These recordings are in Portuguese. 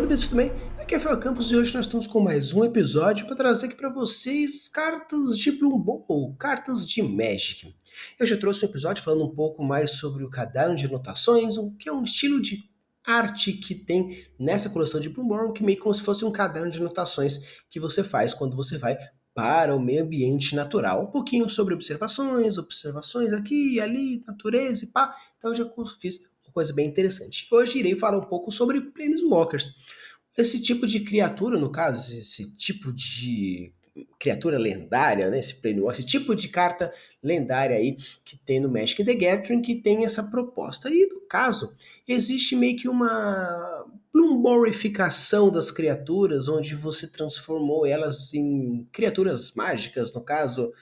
Bebês, tudo bem? Aqui é Rafael Campos e hoje nós estamos com mais um episódio para trazer aqui para vocês cartas de Bloom Ball, cartas de Magic. Eu já trouxe um episódio falando um pouco mais sobre o caderno de anotações, o que é um estilo de arte que tem nessa coleção de Bloom Ball, que meio como se fosse um caderno de anotações que você faz quando você vai para o meio ambiente natural. Um pouquinho sobre observações aqui e ali, natureza e pá. Então eu já fiz uma coisa bem interessante. Hoje irei falar um pouco sobre Planeswalkers. Esse tipo de criatura, no caso, esse tipo de criatura lendária, né, esse Planeswalker, esse tipo de carta lendária aí que tem no Magic the Gathering, que tem essa proposta. E no caso, existe meio que uma Bloomborrificação das criaturas, onde você transformou elas em criaturas mágicas, no caso,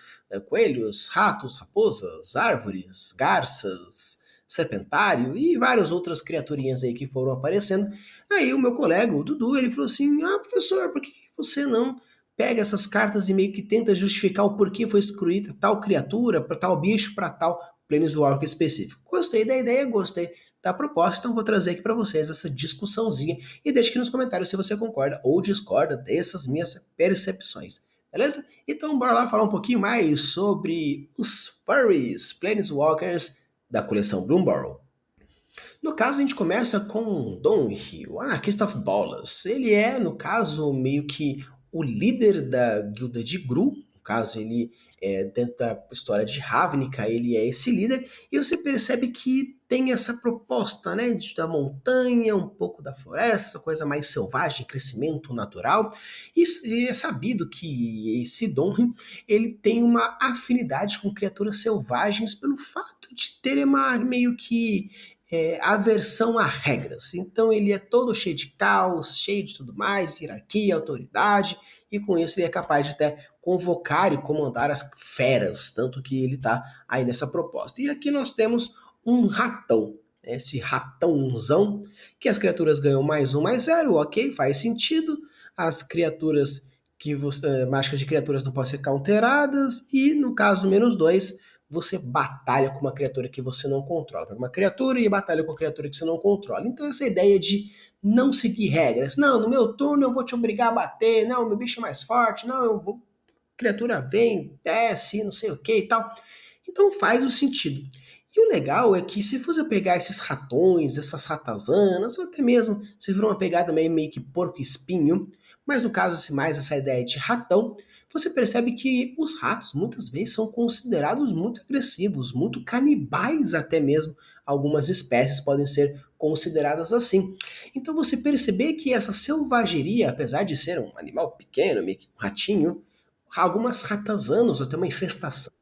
coelhos, ratos, raposas, árvores, garças, serpentário e várias outras criaturinhas aí que foram aparecendo. Aí o meu colega, o Dudu, ele falou assim: ah, professor, por que você não pega essas cartas e meio que tenta justificar o porquê foi excluída tal criatura, para tal bicho, para tal Planeswalker específico? Gostei da ideia, gostei da proposta, então vou trazer aqui para vocês essa discussãozinha e deixe aqui nos comentários se você concorda ou discorda dessas minhas percepções. Beleza? Então bora lá falar um pouquinho mais sobre os furries, Planeswalkers da coleção Bloomburrow. No caso, a gente começa com Donhill, Anarquista of Bolas. Ele é, no caso, meio que o líder da guilda de Gru. No caso, ele é dentro da história de Ravnica, ele é esse líder. E você percebe que tem essa proposta, né, da montanha, um pouco da floresta, coisa mais selvagem, crescimento natural. E é sabido que esse Donhill, ele tem uma afinidade com criaturas selvagens pelo fato de ter uma meio que aversão a regras. Então ele é todo cheio de caos, cheio de tudo mais, hierarquia, autoridade, e com isso ele é capaz de até convocar e comandar as feras, tanto que ele está aí nessa proposta. E aqui nós temos um ratão, esse ratãozão, que as criaturas ganham mais um, mais zero, ok, faz sentido. As criaturas que você, mágicas de criaturas não podem ser counteradas, e no caso menos dois, você batalha com uma criatura que você não controla. Pega uma criatura e batalha com uma criatura que você não controla. Então essa ideia de não seguir regras. Não, no meu turno eu vou te obrigar a bater. Não, meu bicho é mais forte. Não, eu vou... criatura vem, desce, não sei o que e tal. Então faz o sentido. E o legal é que se você pegar esses ratões, essas ratazanas, ou até mesmo se for uma pegada meio que porco-espinho, mas no caso se mais essa ideia de ratão, você percebe que os ratos muitas vezes são considerados muito agressivos, muito canibais até mesmo. Algumas espécies podem ser consideradas assim. Então você perceber que essa selvageria, apesar de ser um animal pequeno, meio que um ratinho, algumas ratazanas, ou até uma infestação,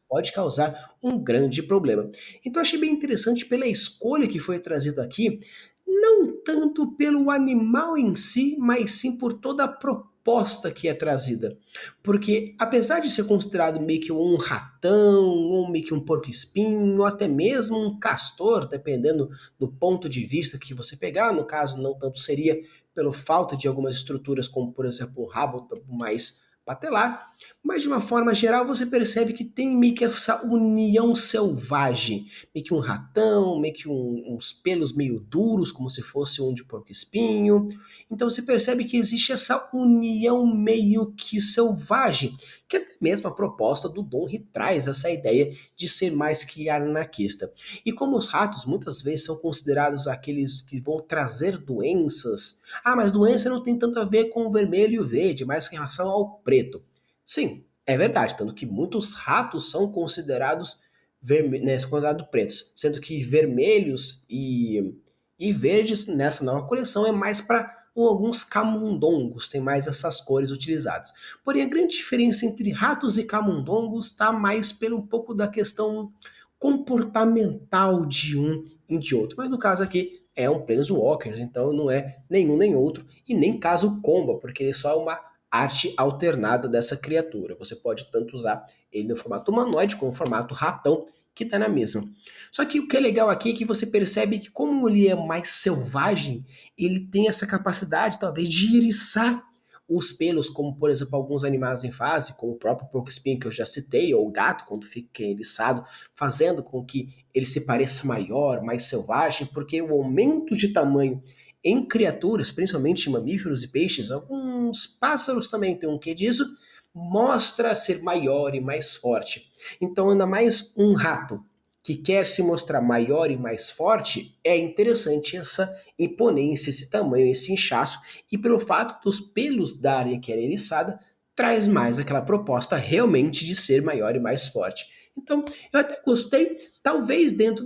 pode causar um grande problema. Então achei bem interessante pela escolha que foi trazida aqui, não tanto pelo animal em si, mas sim por toda a proposta que é trazida. Porque apesar de ser considerado meio que um ratão, ou meio que um porco-espinho, ou até mesmo um castor, dependendo do ponto de vista que você pegar, no caso não tanto seria pelo falta de algumas estruturas, como por exemplo o rabo mais patelar, mas de uma forma geral você percebe que tem meio que essa união selvagem, meio que um ratão, meio que uns pelos meio duros, como se fosse um de porco-espinho. Então você percebe que existe essa união meio que selvagem, que até mesmo a proposta do Donry traz essa ideia de ser mais que anarquista. E como os ratos muitas vezes são considerados aqueles que vão trazer doenças, mas doença não tem tanto a ver com o vermelho e o verde, mas em relação ao preto. Sim, é verdade, tanto que muitos ratos são considerados, são considerados pretos, sendo que vermelhos e verdes nessa nova coleção é mais para alguns camundongos, tem mais essas cores utilizadas. Porém, a grande diferença entre ratos e camundongos está mais pelo um pouco da questão comportamental de um e de outro. Mas no caso aqui é um Planeswalker, então não é nenhum nem outro, e nem caso comba, porque ele só é uma arte alternada dessa criatura. Você pode tanto usar ele no formato humanoide como no formato ratão, que está na mesma. Só que o que é legal aqui é que você percebe que como ele é mais selvagem, ele tem essa capacidade talvez de iriçar os pelos, como por exemplo alguns animais em fase, como o próprio porco-espinho que eu já citei, ou o gato quando fica eriçado, fazendo com que ele se pareça maior, mais selvagem, porque o aumento de tamanho em criaturas, principalmente mamíferos e peixes, alguns pássaros também têm um quê disso, mostra ser maior e mais forte. Então, ainda mais um rato que quer se mostrar maior e mais forte, é interessante essa imponência, esse tamanho, esse inchaço, e pelo fato dos pelos darem aquela eriçada, traz mais aquela proposta realmente de ser maior e mais forte. Então, eu até gostei, talvez dentro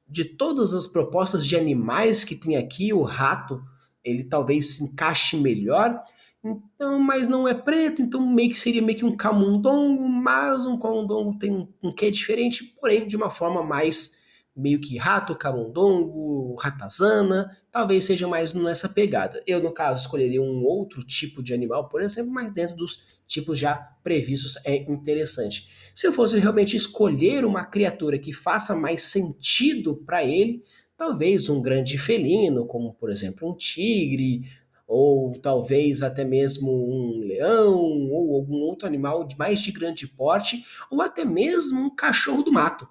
de todas as propostas de animais que tem aqui, o rato, ele talvez se encaixe melhor. Então, mas não é preto, então meio que seria meio que um camundongo, mas um camundongo tem um quê diferente, porém de uma forma mais meio que rato, camundongo, ratazana, talvez seja mais nessa pegada. Eu, no caso, escolheria um outro tipo de animal, por exemplo, mas dentro dos tipos já previstos é interessante. Se eu fosse realmente escolher uma criatura que faça mais sentido para ele, talvez um grande felino, como por exemplo um tigre, ou talvez até mesmo um leão, ou algum outro animal mais de grande porte, ou até mesmo um cachorro do mato,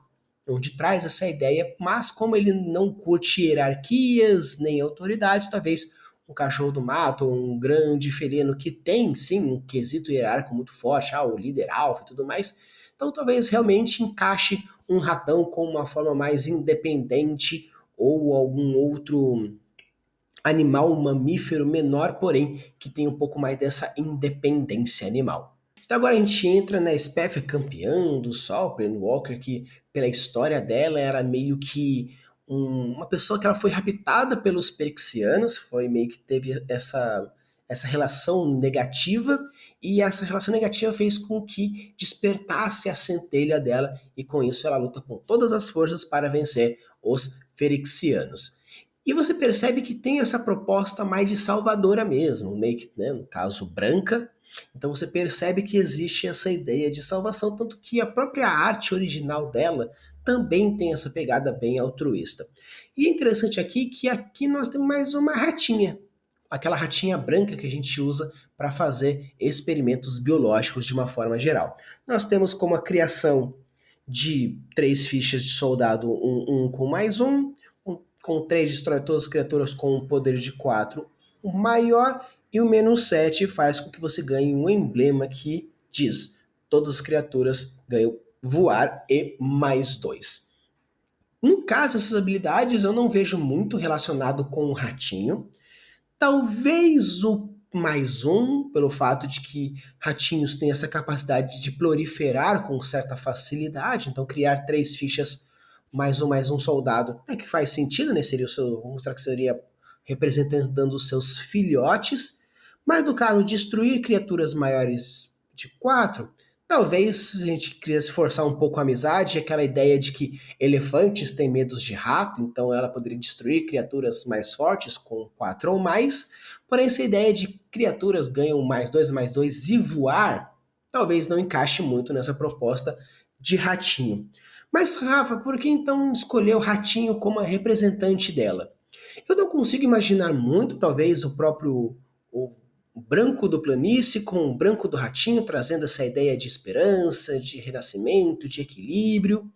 onde traz essa ideia, mas como ele não curte hierarquias nem autoridades, talvez um cachorro do mato, um grande felino que tem sim um quesito hierárquico muito forte, o líder alfa e tudo mais, então talvez realmente encaixe um ratão com uma forma mais independente ou algum outro animal mamífero menor, porém que tem um pouco mais dessa independência animal. Então agora a gente entra na espécie campeã do Sol, Walker, que pela história dela era meio que uma pessoa que ela foi raptada pelos Perexianos, foi meio que teve essa relação negativa, e essa relação negativa fez com que despertasse a centelha dela, e com isso ela luta com todas as forças para vencer os Ferexianos. E você percebe que tem essa proposta mais de salvadora mesmo, meio que, né, no caso, branca. Então você percebe que existe essa ideia de salvação, tanto que a própria arte original dela também tem essa pegada bem altruísta. E é interessante aqui que aqui nós temos mais uma ratinha, aquela ratinha branca que a gente usa para fazer experimentos biológicos de uma forma geral. Nós temos como a criação de 3 fichas de soldado, um com mais com 3 destrói todas as criaturas com um poder de 4 o maior, e o -7 faz com que você ganhe um emblema que diz todas as criaturas ganham voar e +2. No caso, essas habilidades eu não vejo muito relacionado com o ratinho. Talvez o +1, pelo fato de que ratinhos têm essa capacidade de proliferar com certa facilidade, então criar 3 fichas mais um soldado é que faz sentido, né? Seria o seu, vamos mostrar que seria representando os seus filhotes, mas no caso destruir criaturas maiores de 4, talvez a gente quisesse forçar um pouco a amizade, aquela ideia de que elefantes têm medos de rato, então ela poderia destruir criaturas mais fortes com 4 ou mais, porém essa ideia de criaturas ganham +2 e voar, talvez não encaixe muito nessa proposta de ratinho. Mas Rafa, por que então escolher o ratinho como a representante dela? Eu não consigo imaginar muito, talvez, o branco do planície com o branco do ratinho, trazendo essa ideia de esperança, de renascimento, de equilíbrio.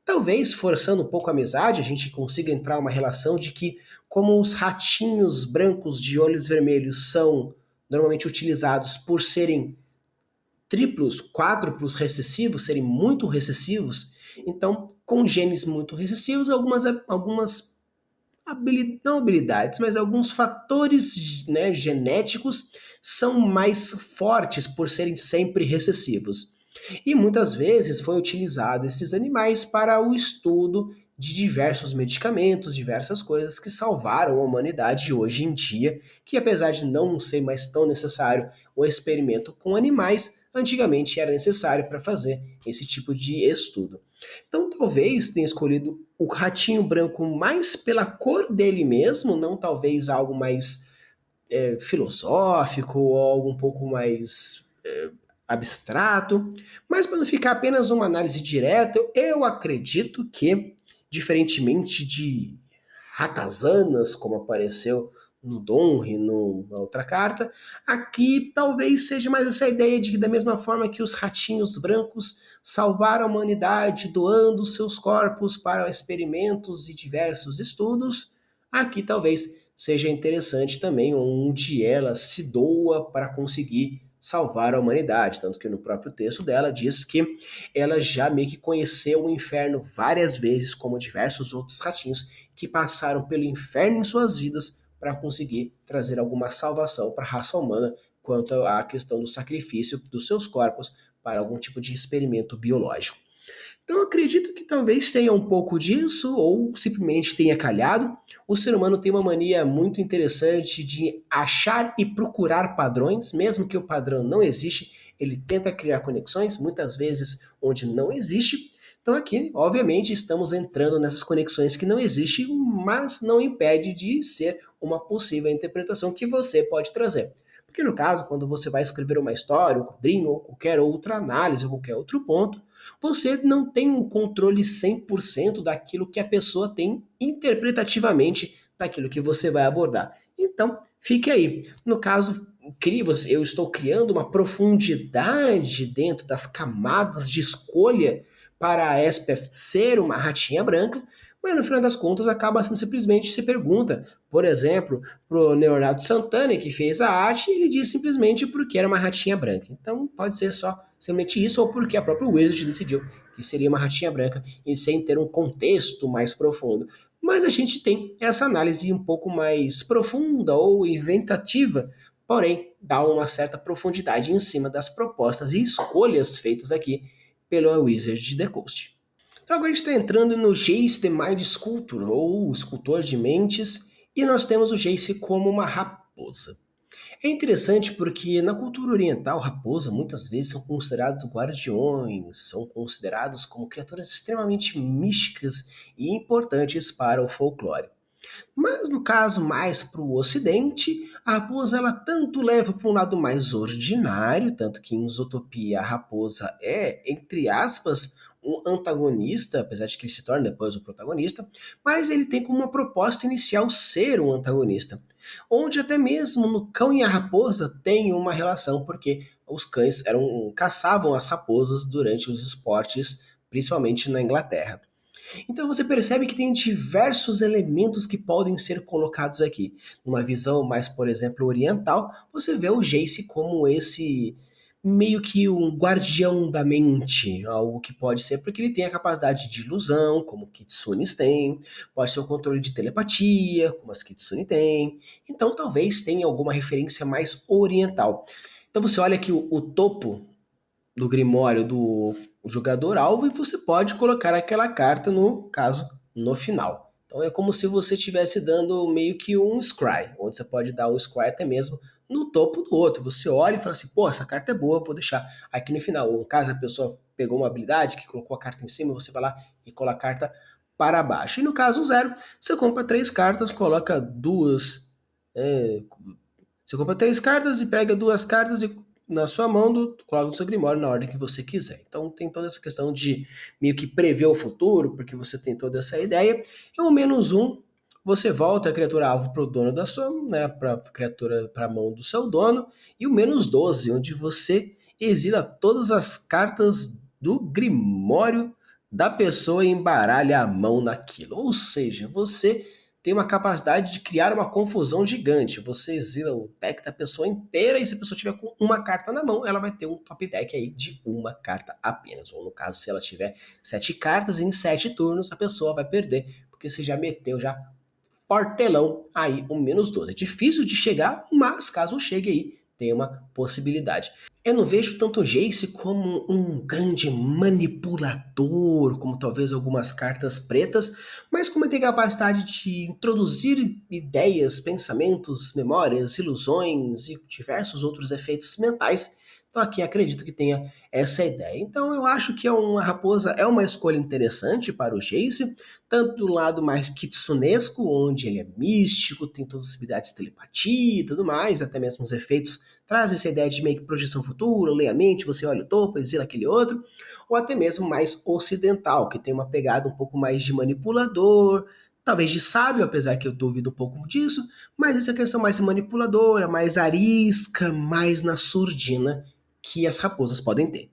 Talvez, forçando um pouco a amizade, a gente consiga entrar uma relação de que, como os ratinhos brancos de olhos vermelhos são normalmente utilizados por serem triplos, quádruplos recessivos, serem muito recessivos, então, com genes muito recessivos, algumas não habilidades, mas alguns fatores, né, genéticos são mais fortes por serem sempre recessivos. E muitas vezes foi utilizado esses animais para o estudo de diversos medicamentos, diversas coisas que salvaram a humanidade hoje em dia, que apesar de não ser mais tão necessário o experimento com animais, antigamente era necessário para fazer esse tipo de estudo. Então talvez tenha escolhido o ratinho branco mais pela cor dele mesmo, não talvez algo mais filosófico ou algo um pouco mais abstrato, mas para não ficar apenas uma análise direta, eu acredito que, diferentemente de ratazanas, como apareceu no Donri, na outra carta, aqui talvez seja mais essa ideia de que, da mesma forma que os ratinhos brancos salvaram a humanidade doando seus corpos para experimentos e diversos estudos, aqui talvez seja interessante também, onde ela se doa para conseguir salvar a humanidade. Tanto que no próprio texto dela diz que ela já meio que conheceu o inferno várias vezes, como diversos outros ratinhos que passaram pelo inferno em suas vidas para conseguir trazer alguma salvação para a raça humana quanto à questão do sacrifício dos seus corpos para algum tipo de experimento biológico. Então, eu acredito que talvez tenha um pouco disso, ou simplesmente tenha calhado. O ser humano tem uma mania muito interessante de achar e procurar padrões, mesmo que o padrão não existe, ele tenta criar conexões, muitas vezes onde não existe. Então, aqui, obviamente, estamos entrando nessas conexões que não existem, mas não impede de ser uma possível interpretação que você pode trazer. Porque, no caso, quando você vai escrever uma história, um quadrinho, ou qualquer outra análise, ou qualquer outro ponto, você não tem um controle 100% daquilo que a pessoa tem interpretativamente daquilo que você vai abordar. Então, fique aí. No caso, eu estou criando uma profundidade dentro das camadas de escolha para a Espef ser uma ratinha branca, mas no final das contas acaba sendo simplesmente se pergunta, por exemplo, para o Leonardo Santana, que fez a arte, ele diz simplesmente porque era uma ratinha branca. Então pode ser só simplesmente isso, ou porque a própria Wizard decidiu que seria uma ratinha branca, e sem ter um contexto mais profundo. Mas a gente tem essa análise um pouco mais profunda ou inventativa, porém dá uma certa profundidade em cima das propostas e escolhas feitas aqui pelo Wizard de The Coast. Então agora a gente está entrando no Jace the Mind Sculptor, ou escultor de mentes, e nós temos o Jace como uma raposa. É interessante porque na cultura oriental, raposa muitas vezes são considerados guardiões, são considerados como criaturas extremamente místicas e importantes para o folclore. Mas no caso mais para o ocidente, a raposa ela tanto leva para um lado mais ordinário, tanto que em Zootopia a raposa é, entre aspas, um antagonista, apesar de que ele se torna depois o protagonista, mas ele tem como uma proposta inicial ser um antagonista, onde até mesmo no cão e a raposa tem uma relação, porque os cães caçavam as raposas durante os esportes, principalmente na Inglaterra. Então você percebe que tem diversos elementos que podem ser colocados aqui. Numa visão mais, por exemplo, oriental, você vê o Jace como esse meio que um guardião da mente, algo que pode ser porque ele tem a capacidade de ilusão, como kitsunes têm, pode ser o controle de telepatia, como as kitsune têm. Então talvez tenha alguma referência mais oriental. Então você olha que o topo do Grimório do jogador alvo e você pode colocar aquela carta, no caso, no final. Então é como se você estivesse dando meio que um scry, onde você pode dar um scry até mesmo no topo do outro. Você olha e fala assim, pô, essa carta é boa, vou deixar aqui no final. Ou caso a pessoa pegou uma habilidade que colocou a carta em cima, você vai lá e coloca a carta para baixo. E no caso zero, você compra 3 cartas, coloca duas. Você compra 3 cartas e pega 2 cartas e na sua mão, coloca no seu Grimório na ordem que você quiser. Então tem toda essa questão de meio que prever o futuro, porque você tem toda essa ideia. E o -1, você volta a criatura alvo para o dono da sua, né, para a criatura para a mão do seu dono. E o -12, onde você exila todas as cartas do Grimório da pessoa e embaralha a mão naquilo. Ou seja, você tem uma capacidade de criar uma confusão gigante. Você exila o deck da pessoa inteira e se a pessoa tiver com uma carta na mão, ela vai ter um top deck aí de uma carta apenas. Ou no caso, se ela tiver 7 cartas em 7 turnos, a pessoa vai perder, porque você já meteu já portelão aí o -12. É difícil de chegar, mas caso chegue aí, tem uma possibilidade. Eu não vejo tanto o Jace como um grande manipulador, como talvez algumas cartas pretas, mas como ele tem capacidade de introduzir ideias, pensamentos, memórias, ilusões e diversos outros efeitos mentais. Então aqui acredito que tenha essa ideia. Então eu acho que uma raposa é uma escolha interessante para o Jace, tanto do lado mais kitsunesco, onde ele é místico, tem todas as habilidades de telepatia e tudo mais, até mesmo os efeitos traz essa ideia de meio que projeção futura, leia a mente, você olha o topo, exila aquele outro, ou até mesmo mais ocidental, que tem uma pegada um pouco mais de manipulador, talvez de sábio, apesar que eu duvido um pouco disso, mas essa questão mais manipuladora, mais arisca, mais na surdina que as raposas podem ter.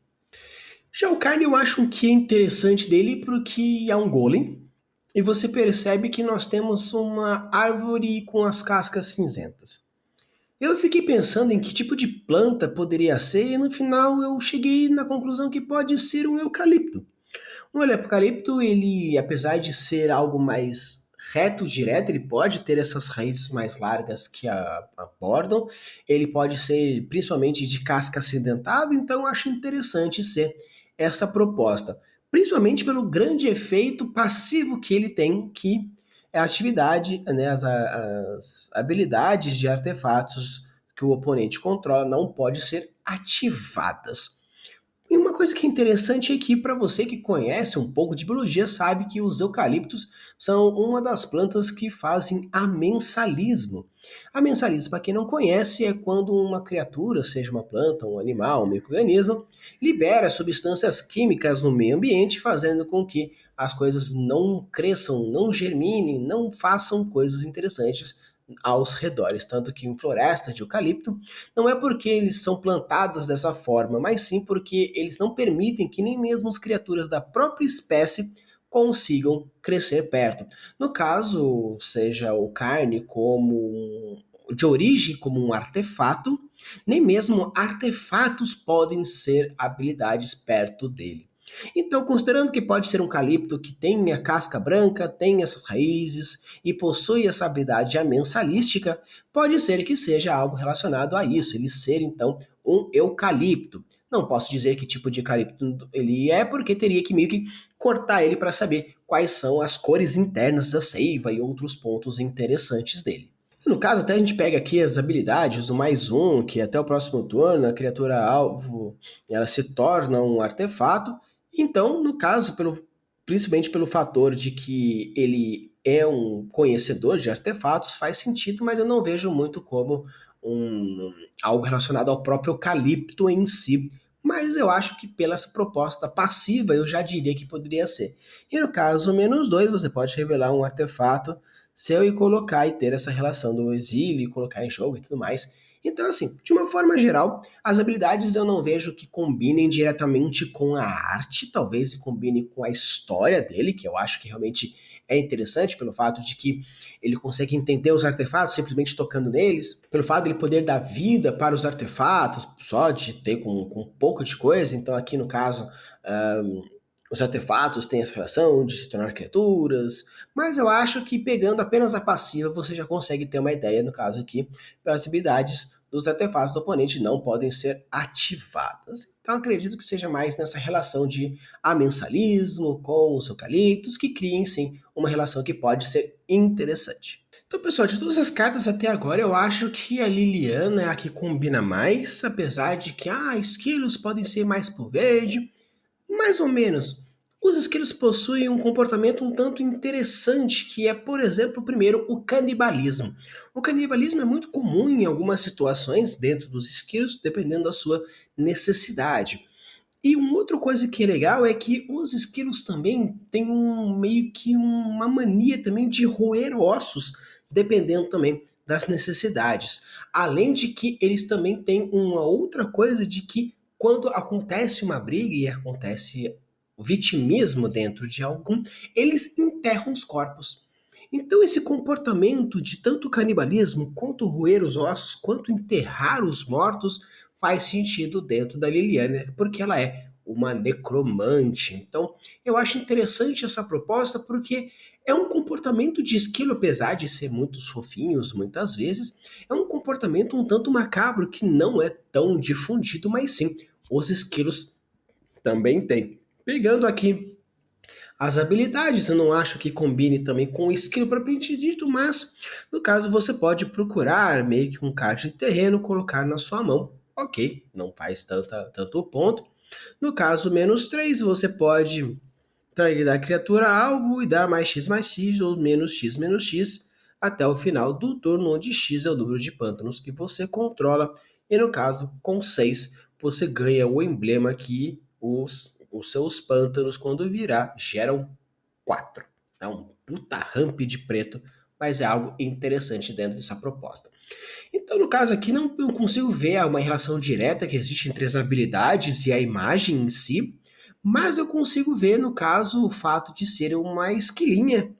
Já o Carne eu acho que é interessante dele porque é um golem, e você percebe que nós temos uma árvore com as cascas cinzentas. Eu fiquei pensando em que tipo de planta poderia ser e no final eu cheguei na conclusão que pode ser um eucalipto. O eucalipto, ele, apesar de ser algo mais reto, direto, ele pode ter essas raízes mais largas que abordam, ele pode ser principalmente de casca acidentada, então acho interessante ser essa proposta, principalmente pelo grande efeito passivo que ele tem, que é a atividade, né, as habilidades de artefatos que o oponente controla não pode ser ativadas. E uma coisa que é interessante é que, para você que conhece um pouco de biologia, sabe que os eucaliptos são uma das plantas que fazem amensalismo. Amensalismo, para quem não conhece, é quando uma criatura, seja uma planta, um animal, um micro-organismo, libera substâncias químicas no meio ambiente, fazendo com que as coisas não cresçam, não germinem, não façam coisas interessantes aos redores. Tanto que em florestas de eucalipto, não é porque eles são plantadas dessa forma, mas sim porque eles não permitem que nem mesmo as criaturas da própria espécie consigam crescer perto. No caso, seja o carne de origem como um artefato, nem mesmo artefatos podem ser habilidades perto dele. Então, considerando que pode ser um calipto que tem a casca branca, tem essas raízes e possui essa habilidade amensalística, pode ser que seja algo relacionado a isso, ele ser então um eucalipto. Não posso dizer que tipo de eucalipto ele é, porque teria que meio que cortar ele para saber quais são as cores internas da seiva e outros pontos interessantes dele. No caso, até a gente pega aqui as habilidades, o mais um, que até o próximo turno a criatura alvo ela se torna um artefato. Então, no caso, principalmente pelo fator de que ele é um conhecedor de artefatos, faz sentido, mas eu não vejo muito como um, algo relacionado ao próprio eucalipto em si. Mas eu acho que pela essa proposta passiva eu já diria que poderia ser. E no caso, -2, você pode revelar um artefato seu e colocar e ter essa relação do exílio e colocar em jogo e tudo mais. Então, assim, de uma forma geral, as habilidades eu não vejo que combinem diretamente com a arte, talvez combine com a história dele, que eu acho que realmente é interessante pelo fato de que ele consegue entender os artefatos simplesmente tocando neles, pelo fato de ele poder dar vida para os artefatos, só de ter com pouco de coisa. Então, aqui no caso, os artefatos têm essa relação de se tornar criaturas, mas eu acho que pegando apenas a passiva você já consegue ter uma ideia, no caso aqui, pelas habilidades dos artefatos do oponente não podem ser ativadas. Então acredito que seja mais nessa relação de amensalismo com os eucaliptos que criem sim uma relação que pode ser interessante. Então, pessoal, de todas as cartas até agora, eu acho que a Liliana é a que combina mais, apesar de que esquilos podem ser mais por verde, mais ou menos. Os esquilos possuem um comportamento um tanto interessante, que é, por exemplo, primeiro, o canibalismo. O canibalismo é muito comum em algumas situações dentro dos esquilos, dependendo da sua necessidade. E uma outra coisa que é legal é que os esquilos também têm meio que uma mania também de roer ossos, dependendo também das necessidades. Além de que eles também têm uma outra coisa de que quando acontece uma briga e acontece o vitimismo dentro de algum, eles enterram os corpos. Então esse comportamento de tanto canibalismo, quanto roer os ossos, quanto enterrar os mortos, faz sentido dentro da Liliana, porque ela é uma necromante. Então, eu acho interessante essa proposta porque é um comportamento de esquilo, apesar de ser muitos fofinhos muitas vezes, é um comportamento um tanto macabro que não é tão difundido, mas sim, os esquilos também têm. Pegando aqui as habilidades, eu não acho que combine também com o esquilo propriamente dito, mas no caso você pode procurar meio que um card de terreno, colocar na sua mão. Ok, não faz tanto ponto. No caso, -3, você pode targetar a criatura alvo e dar mais X ou menos X até o final do turno, onde X é o número de pântanos que você controla. E no caso, com 6, você ganha o emblema que os seus pântanos, quando virar, geram 4. É um puta ramp de preto, mas é algo interessante dentro dessa proposta. Então, no caso aqui, não eu consigo ver uma relação direta que existe entre as habilidades e a imagem em si, mas eu consigo ver, no caso, o fato de ser uma esquilinha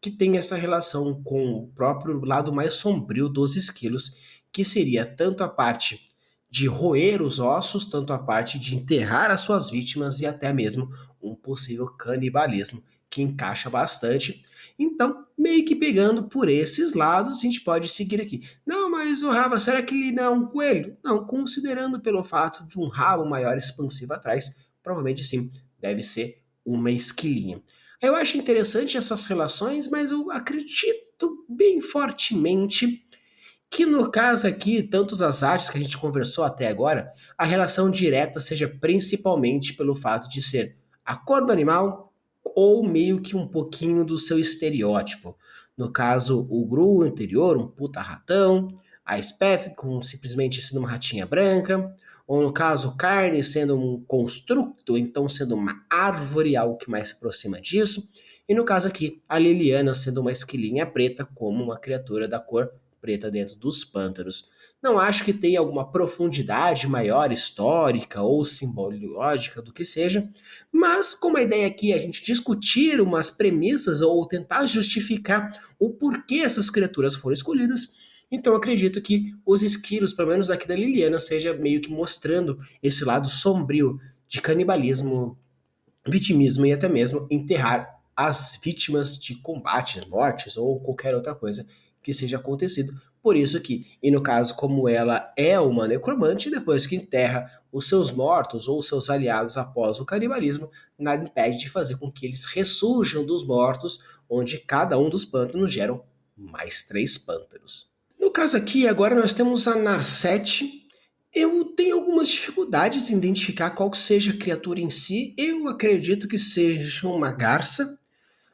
que tem essa relação com o próprio lado mais sombrio dos esquilos, que seria tanto a parte de roer os ossos, tanto a parte de enterrar as suas vítimas e até mesmo um possível canibalismo, que encaixa bastante. Então, meio que pegando por esses lados, a gente pode seguir aqui. Não, mas o Rafa, será que ele não é um coelho? Não, considerando pelo fato de um rabo maior expansivo atrás, provavelmente sim, deve ser uma esquilinha. Eu acho interessante essas relações, mas eu acredito bem fortemente que no caso aqui, tantos as artes que a gente conversou até agora, a relação direta seja principalmente pelo fato de ser a cor do animal ou meio que um pouquinho do seu estereótipo. No caso, o Gru interior, um puta ratão, a Speth com simplesmente sendo uma ratinha branca, ou no caso, carne sendo um construto, então sendo uma árvore, algo que mais se aproxima disso. E no caso aqui, a Liliana sendo uma esquilinha preta, como uma criatura da cor preta dentro dos pântanos. Não acho que tenha alguma profundidade maior histórica ou simbológica do que seja, mas como a ideia aqui é a gente discutir umas premissas ou tentar justificar o porquê essas criaturas foram escolhidas, então acredito que os esquilos, pelo menos aqui da Liliana, seja meio que mostrando esse lado sombrio de canibalismo, vitimismo e até mesmo enterrar as vítimas de combates, mortes ou qualquer outra coisa que seja acontecido. Por isso que, e no caso, como ela é uma necromante, depois que enterra os seus mortos ou os seus aliados após o canibalismo, nada impede de fazer com que eles ressurjam dos mortos, onde cada um dos pântanos geram mais 3 pântanos. No caso aqui, agora nós temos a Narset. Eu tenho algumas dificuldades em identificar qual seja a criatura em si. Eu acredito que seja uma garça.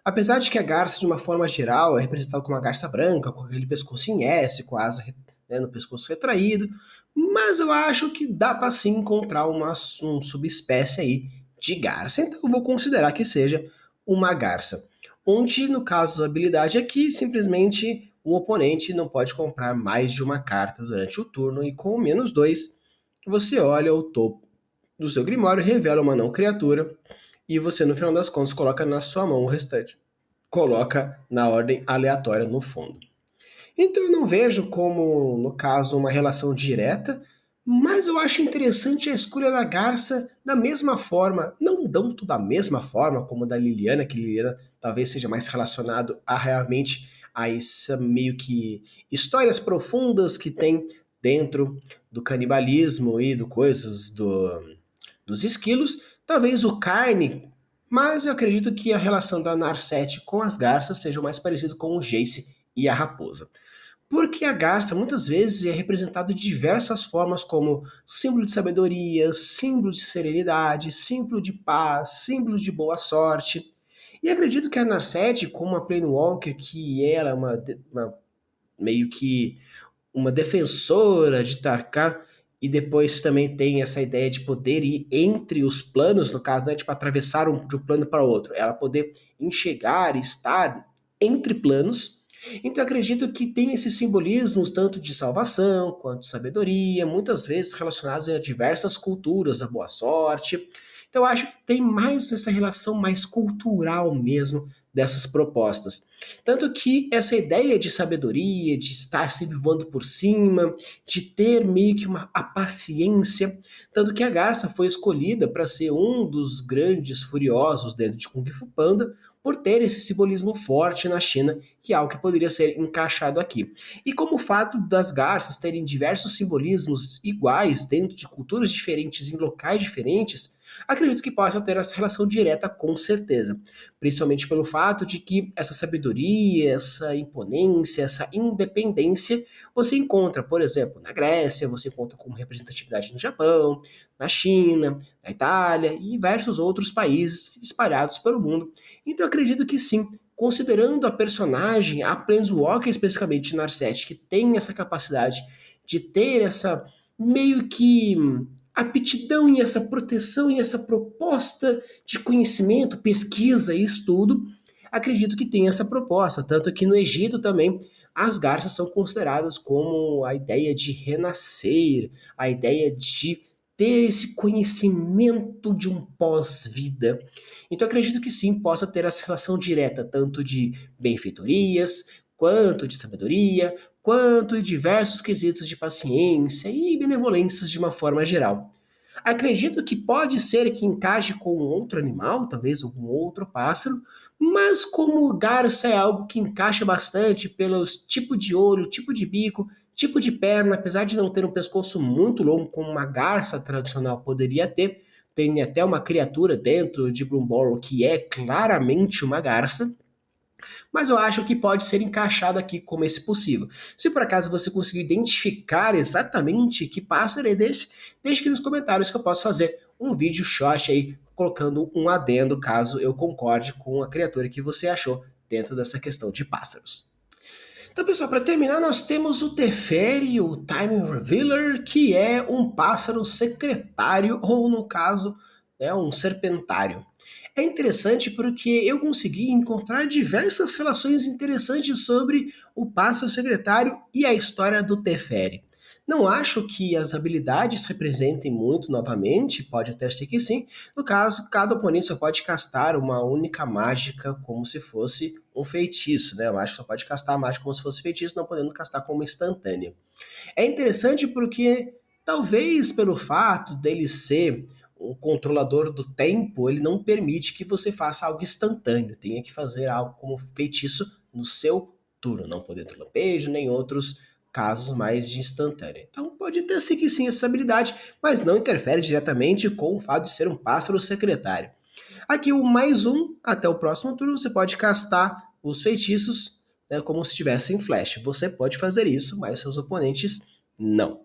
Apesar de que a garça, de uma forma geral, é representada como uma garça branca, com aquele pescoço em S, com a asa, né, no pescoço retraído. Mas eu acho que dá para sim encontrar uma subespécie aí de garça. Então eu vou considerar que seja uma garça. Onde, no caso da habilidade aqui, simplesmente o oponente não pode comprar mais de uma carta durante o turno, e com -2, você olha o topo do seu Grimório, revela uma não criatura, e você, no final das contas, coloca na sua mão o restante. Coloca na ordem aleatória no fundo. Então eu não vejo como, no caso, uma relação direta, mas eu acho interessante a escolha da Garça da mesma forma, não tanto da mesma forma como da Liliana, que Liliana talvez seja mais relacionado a realmente a essa meio que histórias profundas que tem dentro do canibalismo e do coisas dos esquilos, talvez o carne, mas eu acredito que a relação da Narset com as garças seja mais parecido com o Jace e a raposa. Porque a garça muitas vezes é representada de diversas formas, como símbolo de sabedoria, símbolo de serenidade, símbolo de paz, símbolo de boa sorte. E acredito que a Narset, como uma Planewalker, que era uma meio que uma defensora de Tarkar, e depois também tem essa ideia de poder ir entre os planos, no caso, né, tipo, atravessar de um plano para outro, ela poder enxergar e estar entre planos. Então, eu acredito que tem esses simbolismos tanto de salvação quanto de sabedoria, muitas vezes relacionados a diversas culturas, a boa sorte. Então, eu acho que tem mais essa relação mais cultural mesmo dessas propostas. Tanto que essa ideia de sabedoria, de estar sempre voando por cima, de ter meio que a paciência, tanto que a garça foi escolhida para ser um dos grandes furiosos dentro de Kung Fu Panda, por ter esse simbolismo forte na China, que é algo que poderia ser encaixado aqui. E como o fato das garças terem diversos simbolismos iguais dentro de culturas diferentes, em locais diferentes, acredito que possa ter essa relação direta com certeza. Principalmente pelo fato de que essa sabedoria, essa imponência, essa independência, você encontra, por exemplo, na Grécia, você encontra como representatividade no Japão, na China, na Itália e diversos outros países espalhados pelo mundo. Então eu acredito que sim, considerando a personagem, a Planeswalker especificamente Narset, que tem essa capacidade de ter essa meio que aptidão e essa proteção e essa proposta de conhecimento, pesquisa e estudo, acredito que tem essa proposta. Tanto que no Egito também as garças são consideradas como a ideia de renascer, a ideia de ter esse conhecimento de um pós-vida. Então acredito que sim, possa ter essa relação direta, tanto de benfeitorias, quanto de sabedoria, quanto de diversos quesitos de paciência e benevolências de uma forma geral. Acredito que pode ser que encaixe com outro animal, talvez algum outro pássaro, mas como garça é algo que encaixa bastante pelos tipo de olho, tipo de bico, tipo de perna, apesar de não ter um pescoço muito longo como uma garça tradicional poderia ter, tem até uma criatura dentro de Broomborough que é claramente uma garça, mas eu acho que pode ser encaixado aqui como esse possível. Se por acaso você conseguir identificar exatamente que pássaro é desse, deixe aqui nos comentários que eu posso fazer um vídeo short aí, colocando um adendo caso eu concorde com a criatura que você achou dentro dessa questão de pássaros. Então, pessoal, para terminar, nós temos o Teferi, o Time Revealer, que é um pássaro secretário, ou no caso, é um serpentário. É interessante porque eu consegui encontrar diversas relações interessantes sobre o pássaro secretário e a história do Teferi. Não acho que as habilidades representem muito novamente, pode até ser que sim. No caso, cada oponente só pode castar uma única mágica como se fosse um feitiço, né? O mágico só pode castar a mágica como se fosse feitiço, não podendo castar como instantânea. É interessante porque, talvez pelo fato dele ser o controlador do tempo, ele não permite que você faça algo instantâneo. Tenha que fazer algo como feitiço no seu turno, não poder ter lampejo, nem outros casos mais de instantânea. Então pode ter sim que sim essa habilidade, mas não interfere diretamente com o fato de ser um pássaro secretário. Aqui o mais um, até o próximo turno, você pode castar os feitiços, né, como se estivesse em flash. Você pode fazer isso, mas seus oponentes não.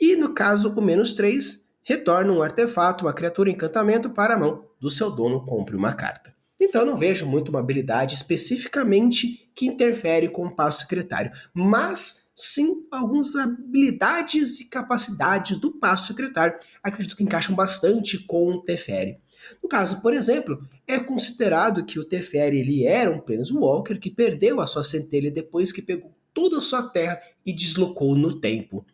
E no caso, o menos 3 retorna um artefato, uma criatura, encantamento para a mão do seu dono, compre uma carta. Então eu não vejo muito uma habilidade especificamente que interfere com o passo secretário, mas sim algumas habilidades e capacidades do passo secretário acredito que encaixam bastante com o Teferi. No caso, por exemplo, é considerado que o Teferi ele era um Planeswalker que perdeu a sua centelha depois que pegou toda a sua terra e deslocou no tempo.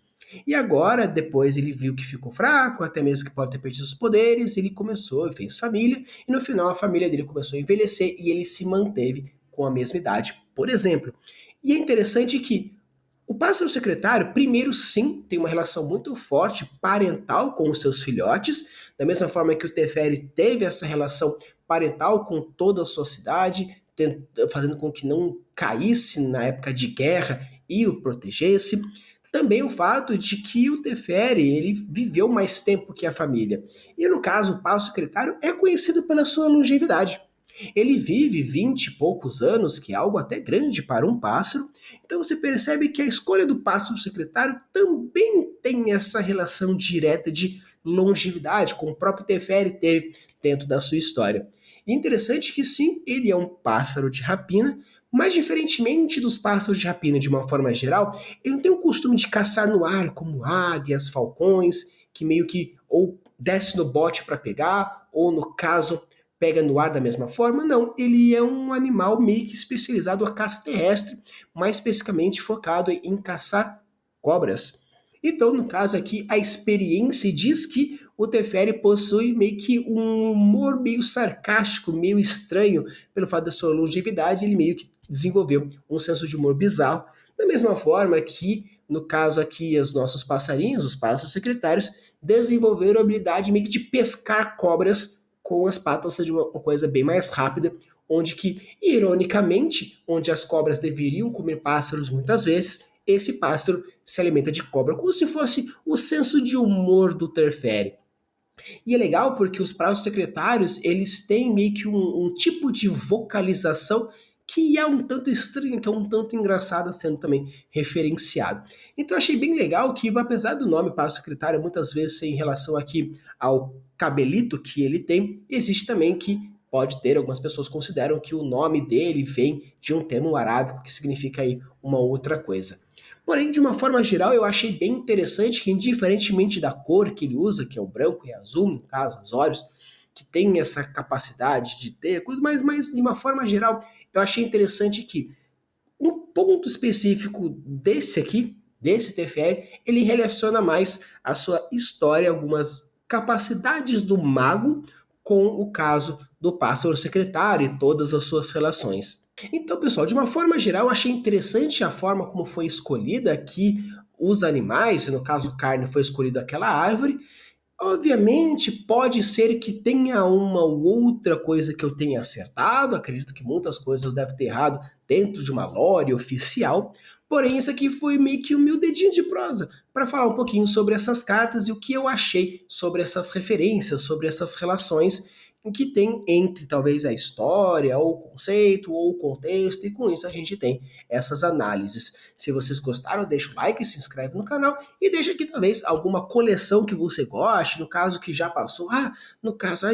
E agora, depois ele viu que ficou fraco, até mesmo que pode ter perdido os poderes, ele começou e fez família, e no final a família dele começou a envelhecer e ele se manteve com a mesma idade, por exemplo. E é interessante que o pássaro secretário, primeiro sim, tem uma relação muito forte parental com os seus filhotes, da mesma forma que o Teferi teve essa relação parental com toda a sua cidade, fazendo com que não caísse na época de guerra e o protegesse. Também o fato de que o Teferi ele viveu mais tempo que a família. E no caso, o pássaro secretário é conhecido pela sua longevidade. Ele vive 20 e poucos anos, que é algo até grande para um pássaro. Então você percebe que a escolha do pássaro secretário também tem essa relação direta de longevidade, como o próprio Teferi teve dentro da sua história. E interessante que sim, ele é um pássaro de rapina, mas diferentemente dos pássaros de rapina de uma forma geral, ele não tem o costume de caçar no ar, como águias, falcões, que meio que ou desce no bote para pegar, ou no caso pega no ar da mesma forma. Não, ele é um animal meio que especializado a caça terrestre, mais especificamente focado em caçar cobras. Então, no caso aqui, a experiência diz que o Teferi possui meio que um humor meio sarcástico, meio estranho, pelo fato da sua longevidade, ele meio que desenvolveu um senso de humor bizarro, da mesma forma que, no caso aqui, os nossos passarinhos, os pássaros secretários, desenvolveram a habilidade meio que de pescar cobras com as patas de uma coisa bem mais rápida, onde que, ironicamente, onde as cobras deveriam comer pássaros muitas vezes, esse pássaro se alimenta de cobra, como se fosse o senso de humor do Teferi. E é legal porque os prazos secretários, eles têm meio que um tipo de vocalização que é um tanto estranha, que é um tanto engraçada sendo também referenciado. Então eu achei bem legal que, apesar do nome prazo secretário muitas vezes ser em relação aqui ao cabelito que ele tem, existe também que pode ter, algumas pessoas consideram que o nome dele vem de um termo arábico que significa aí uma outra coisa. Porém, de uma forma geral, eu achei bem interessante que, indiferentemente da cor que ele usa, que é o branco e azul, no caso, os olhos, que tem essa capacidade de ter coisa, mas de uma forma geral, eu achei interessante que, no ponto específico desse aqui, desse TFR, ele relaciona mais a sua história, algumas capacidades do mago com o caso do pássaro secretário e todas as suas relações. Então, pessoal, de uma forma geral, eu achei interessante a forma como foi escolhida aqui os animais, no caso carne foi escolhida aquela árvore. Obviamente, pode ser que tenha uma ou outra coisa que eu tenha acertado, acredito que muitas coisas eu devo ter errado dentro de uma lore oficial, porém isso aqui foi meio que o meu dedinho de prosa para falar um pouquinho sobre essas cartas e o que eu achei sobre essas referências, sobre essas relações que tem entre talvez a história, ou o conceito, ou o contexto, e com isso a gente tem essas análises. Se vocês gostaram, deixa o like, se inscreve no canal e deixa aqui talvez alguma coleção que você goste, no caso que já passou. No caso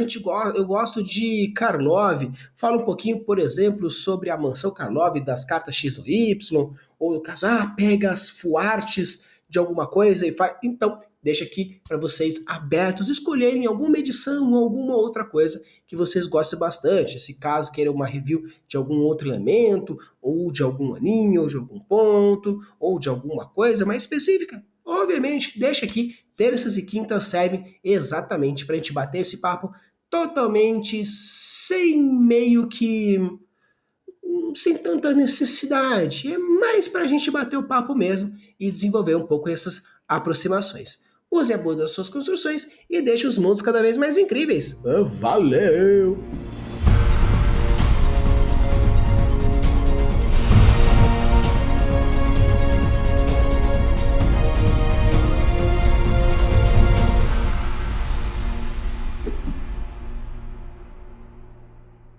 eu gosto de Karlov. Fala um pouquinho, por exemplo, sobre a mansão Karlov das cartas X ou Y, ou no caso, pega as fuartes de alguma coisa e faz. Então, deixa aqui para vocês abertos escolherem alguma edição ou alguma outra coisa que vocês gostem bastante. Se caso queiram uma review de algum outro elemento, ou de algum anime, ou de algum ponto, ou de alguma coisa mais específica, obviamente, deixa aqui. Terças e quintas servem exatamente para a gente bater esse papo totalmente sem meio que sem tanta necessidade. É mais para a gente bater o papo mesmo e desenvolver um pouco essas aproximações. Use a boa das suas construções e deixe os mundos cada vez mais incríveis. Valeu!